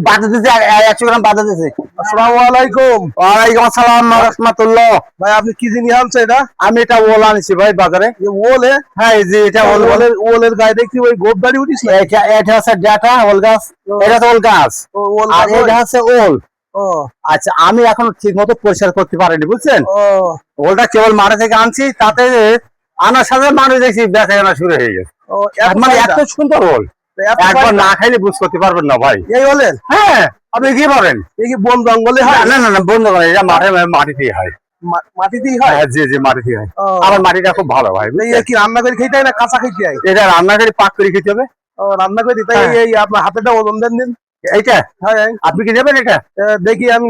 বাদে দিতে 100 গ্রাম বাদে দিতে। আসসালামু আলাইকুম। ওয়ালাইকুম আসসালাম ওয়া রাহমাতুল্লাহ। ভাই আপনি কি জিনিস আনছে এটা? আমি এটা ওল আনিছি ভাই বাজারে। ওলে? হ্যাঁ এই যে এটা ওল। ওলের গায়ে দেখি ওই গোবদারি উঠিস না? এটা হচ্ছে ডাটা ওল গাছ, এটা তো ওল গাছ, ওল আর গাছ এটা হচ্ছে ওল। ও আচ্ছা আমি এখন ঠিক মতো পরিষ্কার করতে পারিনি বুঝছেন। ও ওলটা কেবল মাঠে থেকে আনছি, তাতে আনার সাথে মানুষ দেখছি বেচা কেনা শুরু হয়ে গেছে। ও মানে এত সুন্দর ওল, একবার না খাইলে বুঝ করতে পারবেন না ভাই। এই ওলের? হ্যাঁ আপনি কি পাবেন? এই কি বন জঙ্গলে হয়? না না না বন্ধ করে, এটা মাঠে মাটিতেই হয়। মাটিতেই হয়? হ্যাঁ জি জি মাটিতেই হয়। আমার মাটিটা খুব ভালো ভাই। এই কি রান্না করে খেতে হয় না কাঁচা খেতে হয়? এটা রান্না করে পাক করে খেতে হবে। ও রান্না করে তাই এই আপনার হাতেটা ওজন দেন দিন। এইটা হ্যাঁ আপনি কি নেবেন এটা? দেখি আমি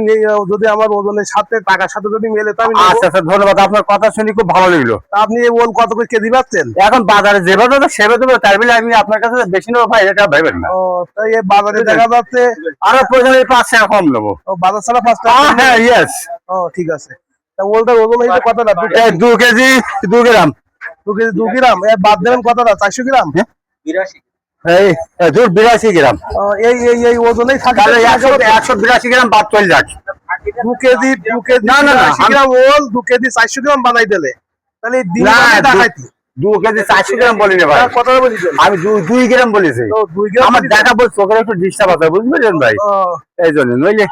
যদি আমার ওজনের সাথে টাকার সাথে যদি মেলে তো আমি আচ্ছা আচ্ছা ধন্যবাদ, আপনার কথা শুনে খুব ভালো লাগলো। আপনি এই ওল কত করে কেজি পাচ্ছেন? এখন বাজারে যেভাবে দেবো সেভাবে দেবো, তাই বলে আমি আপনার কাছে বেশি নেবো ভাই এটা ভাইবেন না। ও তাই এই বাজারে দেখা যাচ্ছে আরো প্রয়োজন 5 টাকা কম নেবো। ও বাজার ছাড়া 5 টাকা? হ্যাঁ ইয়েস। ও ঠিক আছে। তা ওলটার ওজন হইছে কতটা? 2 কেজি 2 গ্রাম। 2 কেজি 2 গ্রাম। এ বাদ দেবেন কতটা? 400 গ্রাম? 82 এই 82 গ্রাম। এই ওজনেই থাকে? তাহলে 182 গ্রাম বাদ চলে যাক। 2 কেজি না না না 80 গ্রাম ওল 2 কেজি 400 গ্রাম বানাই দিলে তাহলে দিন না, দেখাইতি 2 কেজি 400 গ্রাম বলি না ভাই, কতটা বলিছেন? আমি 2 গ্রাম বলেছি। তো 2 গ্রাম আমার দেখা বল চোখের একটু ডিস্টার্ব আছে বুঝতে পারছেন ভাই, ও এই জন্য নইলে